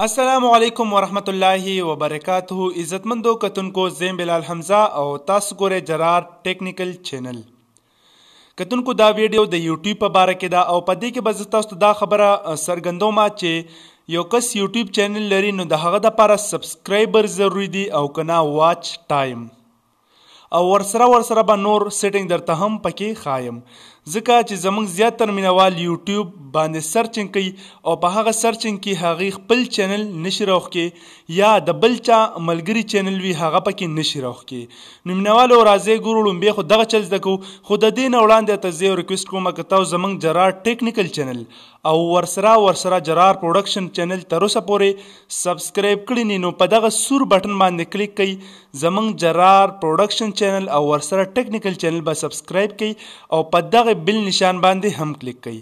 السلام علیکم ورحمت الله وبرکاته. عزتمندو کتونکو زیم بلال حمزه او تاسو ګورئ جرار ټیکنیکل چینل. کتونکو دا ویډیو د یوټیوب په باره کې ده او په دې کې به زه تاسو ته دا خبره څرګندوم چې یو کس یوټیوب چینل لري نو د هغه دپاره سبسکرایبر ضروري دي او که نه واچ ټایم او ورسره به نور سیټینګ درته هم پکې ښایم ځکه چې زموږ زیاتره مینوال یوټیوب باندې سرچنګ کوي او په هغه سرچنګ کې هغې خپل چینل نشي راوښکې یا د بل چا ملګري چینل وي هغه پکې نشي راوښکې. نو مینوالو راځئ ګورو لومبې خو دغه چل زده کوو خو د دې نه وړاندې ته زه یو ریکویسټ کوم که تاسو زموږ جرار ټیکنیکل چینل او ورسره جرار پروډکشن چینل تر اوسه پورې سبسکرایب کړي نه نو په دغه سور بټن باندې کلیک کړئ زموږ جرار پروډکشن چینل او ورسره ټیکنیکل چینل به سبسکرایب کړئ او په دغه بل نشان باندې هم کلیک کړئ.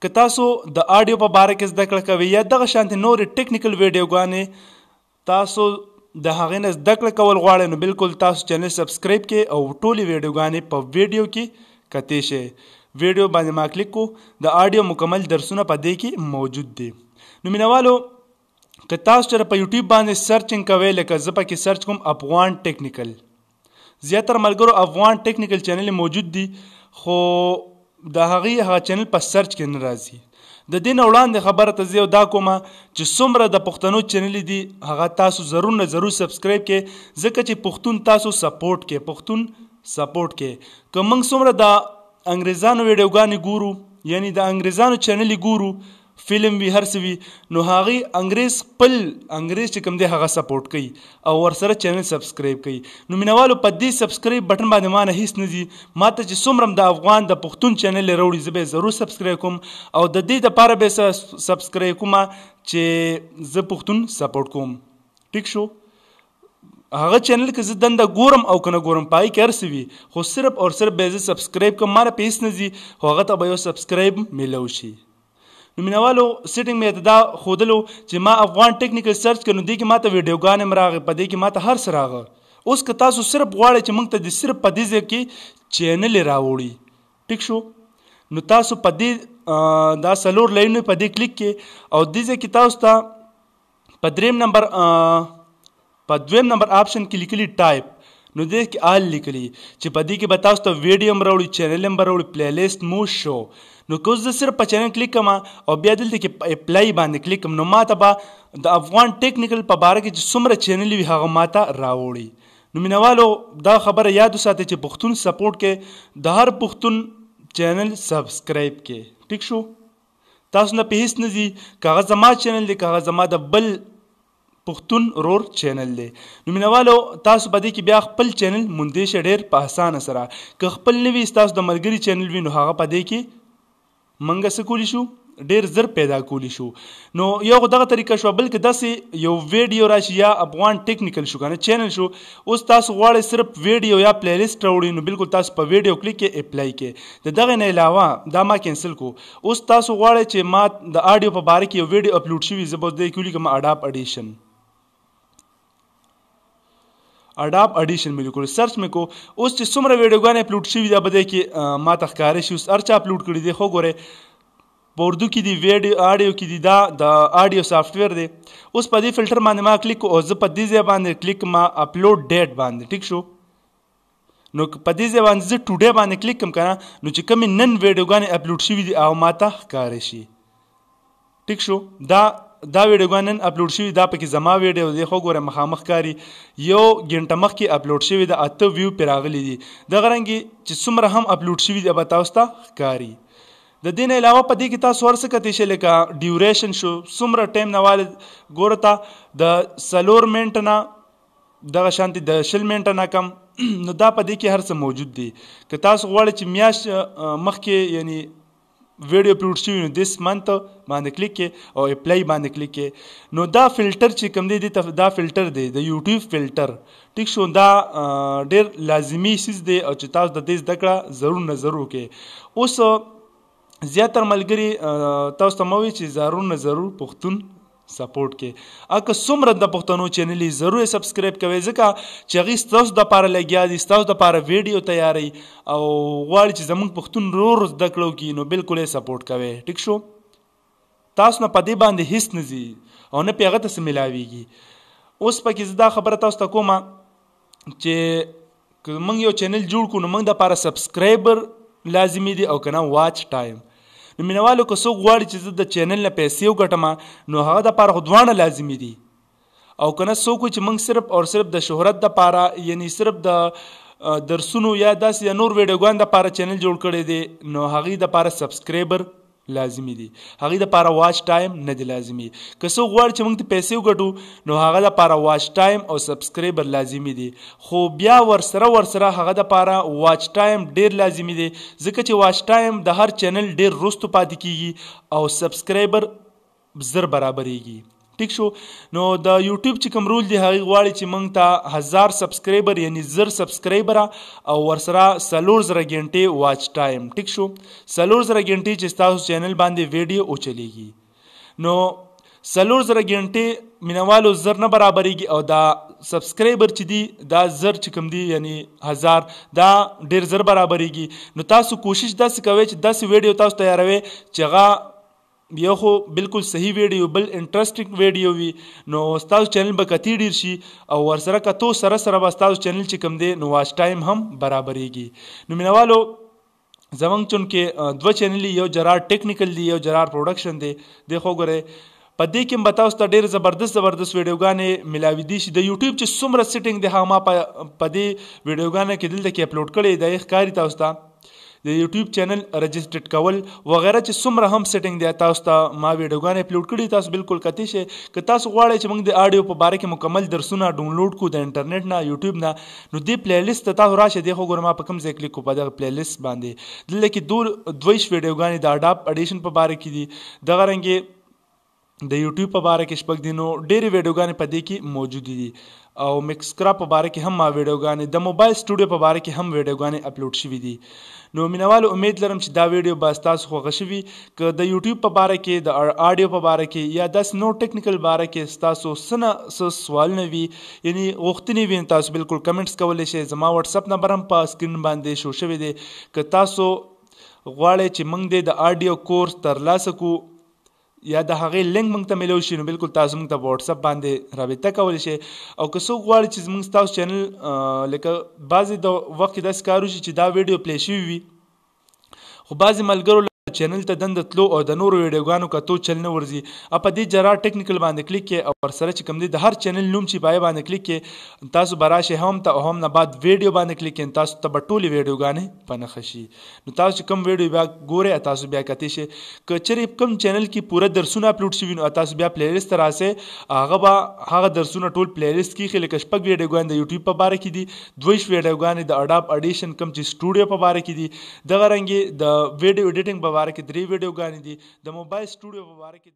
که تاسو د آډیو په باره کې زده کړه کوئ یا دغه شانتې نورې ټیکنیکل ویډیوګانې تاسو د هغې نه زده کړه کول غواړئ نو بالکل تاسو چینل سبسکرایب کړئ او ټولې ویډیوګانې په ویډیو کې کتلی شئ. ویډیو باندې ما کلیک کو د آډیو مکمل درسونه په دې کې موجود دي. نو مینوالو که تاسو چېرې په یوټیوب باندې سرچنګ کوئ لکه زه پکې سرچ کوم افغان ټیکنیکل زیاتره ملګرو افغان ټیکنیکل چینل موجود دي خو د هغه چینل په سرچ کې نه راځي. د دې نه وړاندې خبره ته زه یو دا کومه چې څومره د پښتنو چینلې دي هغه تاسو ضرور سبسکرایب کړئ ځکه چې پښتون تاسو سپورټ کړئ. که موږ څومره د انګریزانو ویډیوګانې ګورو یعنی د انګریزانو چینلې ګورو فلم وي هر څه وي نو هغې انګریز چې کوم دی هغه سپورټ کوي او ورسره چینل سبسکرایب کوي. نو مینوالو په دې سبسکرایب بټن باندې ما نه هیڅ نه دي ما ته چې څومره د افغان د پښتون چینل راوړي زه به یې ضرور سبسکرایب کوم او د دې دپاره به یې سبسکرایب کوم چې زه پښتون سپورټ کوم. ټیک شو. هغه چینل که زه دنده ګورم او که نه ګورم په هغې کې هر څه وي خو صرف او صرف به یې زه سبسکرایب کوم ما نه په هېڅ نه ځي خو هغه ته به یو سبسکرایب میلو شي. نو مینوالو سیټینګ مې ته دا ښودلو چې ما افغان ټیکنیکل سرچ کړ نو دې کې ما ته ویډیوګانې هم راغې په دې کې ما ته هر څه راغه. اوس که تاسو صرف غواړئ چې موږ ته د صرف په دې ځای کې چینلې راوړي ټیک شو نو تاسو په دې دا څلور لاینونه په دې کلیک کې او دې ځای کې تاسو ته په دویم نمبر آپشن کې لیکلي ټایپ نو دې کې آل لیکلي چې په دې کې به تاسو ته ویډیو هم راوړي چینل هم به راوړي پلی لیست مو شو. نو که اوس زه صرف په چینل کلیک کوم او بیا دلته کې په اپلای باندې کلیک کوم نو ما ته به د افغان ټیکنیکل په باره کې چې څومره چینلې وي هغه ما ته راوړي. نو مینوالو دا خبره یاد وساتئ چې پښتون سپورټ کې د هر پښتون چینل سبسکرایب کې ټیک شو. تاسو نه په هېڅ نه ځي که هغه زما چینل دی که هغه زما د بل پښتون رور چینل دی. نو مینوالو تاسو په دې کې بیا خپل چینل موندی شئ ډېر په اسانه سره. که خپل نه وي ستاسو د ملګري چینل وي نو هغه په دې کې منګه څه کولی شو ډېر زر پیدا کولی شو. نو یو خو دغه طریقه شوه بلکې داسې یو ویډیو راشي یا افغان ټیکنیکل شو که نه چینل شو اوس تاسو غواړئ صرف ویډیو یا پلی لیست راوړئ نو بالکل تاسو په ویډیو کلیک کې اپلای کې د دغې نه علاوه دا ما کینسل کو. اوس تاسو غواړئ چې ما د آډیو په باره کې یو ویډیو اپلوډ شوي زه به دې کې ولیکم اډاپ اډیشن مې لیکلو سرچ مې کو. اوس چې څومره ویډیوګانې اپلوډ شوي دا به دی کې ما ته ښکاره شي. اوس هر چا اپلوډ کړي دی خو ګورئ په اردو کې دي آډیو کې دي دا د آډیو سافټویر دی. اوس په دې فلټر باندې ما کلیک کو او زه په دې ځای باندې کلیک ما اپلوډ ډیټ باندې ټیک شو. نو په دې ځای باندې زه ټوډے باندې کلیک کوم که نه نو چې کومې نن ویډیوګانې اپلوډ شوي دي او ما ته ښکاره شي ټیک شو. دا ویډیوګان نن اپلوډ شوي دا پکې زما ویډیو دی خو ګوره مخامخ ښکاري یو ګنټه مخکې اپلوډ شوي د 8 ویو پرې راغلي دي دغه رنګې چې څومره هم اپلوډ شوي دي به تاسو ته ښکاري. د دې نه علاوه په دې کې تاسو هر څه کتی شئ لکه ډیوریشن شو څومره ټایم نه والد ګوره ته د 4 منټه نه دغه شانتې د 20 منټه نه کم نو دا په دې کې هر څه موجود دي. که تاسو غواړئ چې میاشت مخکې یعنی ویډیو اپلوډ شوي نو دس منت باندې کلیک کې او اپلای باندې کلیک کې نو دا فلټر چې کوم دی دا فلټر دی د یوټیوب فلټر ټیک شو. دا ډېر لازمي څیز دی او چې تاسو د دې زده کړه ضرور وکړئ. اوس زیاتره ملګري تاسو ته مه وایي چې ضرور پښتون سپورټ کې اګه څومره د پښتنو چینلې ضرور سبسکرایب کوئ ځکه چې هغې ستاسو دپاره لګیا دي ستاسو دپاره ویډیو تیاروي او غواړي چې زموږ پښتون ورو زده کړه وکړي نو بالکل یې سپورټ کوئ ټیک شو. تاسو نه په دې باندې هیڅ نه ځي او نه پې هغه ته څه میلاویږي. اوس پکې زه دا خبره تاسو ته کومه چې که موږ یو چینل جوړ کړو نو موږ دپاره سبسکرایبر لازمي دي او که نه واچ ټایم. نو مینوالو که څوک غواړي چې زه د چینل نه پیسې وګټم نو هغه دپاره خو دواړه لازمي دي. او که نه څوک چې موږ صرف او صرف د شهرت دپاره یعنی صرف د درسونو یا داسې نور ویډیوګان دپاره چینل جوړ کړی دی نو هغې دپاره سبسکرایبر لازمي دي، هغې دپاره واچ ټایم نه دی لازمي. که څوک غواړي چې موږ ته پیسې وګټو نو هغه دپاره واچ ټایم او سبسکرایبر لازمي دي. خو بیا ورسره هغه دپاره واچ ټایم ډیر لازمي دی، ځکه چې واچ ټایم د هر چینل ډیر وروستو پاتې کیږي او سبسکرایبر زر برابریږي. ټیک شو. نو د یوټیوب چې کوم رول دی هغې غواړي چې موږ ته 1000 سبسکرایبر یعنی زر سبسکرایبره او ورسره 4000 غنټې واچ ټایم. ټیک شو. 4000 غنټې چې ستاسو چینل باندې ویډیو اوچلیږي نو 4000 غنټې مینوالو زر نه برابریږي او دا سبسکرایبر چې دی دا زر چې کوم دی یعنی 1000 دا ډیر زر برابریږي. نو تاسو کوشش داسې کوئ چې داسې ویډیو تاسو تیاروئ چې هغه یو خو بالکل صحیح ویډیو بل انټرسټینګ ویډیو وي نو ستاسو چینل به کتی ډیر شي او ورسره کتو سره به ستاسو چینل چې کوم دی نو واچ ټایم هم برابریږي. نو مینوالو زمونږ چونکې دوه چینل یو جرار ټیکنیکل دی یو جرار پروډکشن دی خو ګورئ په دې کې به تاسو ته ډېر زبردست ویډیوګانې ملاوي دي چې د یوټیوب چې څومره سیټینګ دی هغه ما په دې ویډیوګانو کې دلته کې اپلوډ کړی دی ښکاري تاسو ته د یوټیوب چینل رجسټرډ کول وغیره چې څومره هم سیټینګ دی تاسو ته ما ویډیوګانې اپلوډ کړي تاسو بالکل کتی شئ. که تاسو غواړئ چې موږ د آډیو په باره کې مکمل درسونه ډاونلوډ کړو د انټرنیټ نه یوټیوب نه نو دې پلی لیست ته تاسو راشئ. دی خو ګوره ما په کوم ځای کلیک کړو په دغه پلی لیست باندې دلته کې 22 ویډیوګانې د اډاپ اډیشن په باره کې دي، دغه رنګې د یوټیوب په باره کې شپږ دي نو ډېرې ویډیوګانې په دې کې موجودې دي او مکسکرا په باره کې هم ما ویډیوګانې د موبایل سټوډیو په باره کې هم ویډیوګانې اپلوډ شوي دي. نو مینوالو امید لرم چې دا ویډیو به ستاسو خوښه شوي. که د یوټیوب په باره کې د آډیو په باره کې یا داسې نور ټیکنیکل باره کې ستاسو څه سوالونه وي یعنی غوښتنې وي تاسو بالکل کمنټس کولی شئ. زما واتساپ نمبر هم په سکرین باندې شو شوی دی. که تاسو غواړئ چې موږ د آډیو کورس ترلاسه کړو یا د هغې لینک موږ ته میلاو شي نو بالکل تاسو موږ ته په واتساپ باندې رابطه کولی شئ. او که څوک غواړي چې زموږ ستاسو چینل لکه بعضې د وخت کې داسې کار وشي چې دا ویډیو پلی شوي وي خو بعضې ملګرو چینل ته دنده تلو او د نورو ویډیوګانو کتو چل نه ورځي په دې جرار ټیکنیکل باندې کلیک کړئ او ورسره چې کوم دی د هر چینل نوم چې پای باندې کلیک کړئ تاسو به راشئ هم ته هم نه بعد ویډیو باندې کلیک کړئ تاسو ته به ټولې ویډیوګانې په نښه شي. نو تاسو چې کوم ویډیو بیا ګورئ تاسو بیا کتی شئ. که چېرې کوم چینل کې پوره درسونه اپلوډ شوي نو تاسو بیا پلی لیست ته راسئ هغه به هغه درسونه ټول پلی لیست کې ایښي لکه شپږ ویډیوګانې د یوټیوب په باره کې دي، 22 ویډیوګانې د اډاپ اډیشن کوم چې سټوډیو په باره کې دي، دغه رنګې د ویډیو ایډیټینګ په باره کې 3 ویډیوګانې دي، د موبایل سټوډیو په باره کې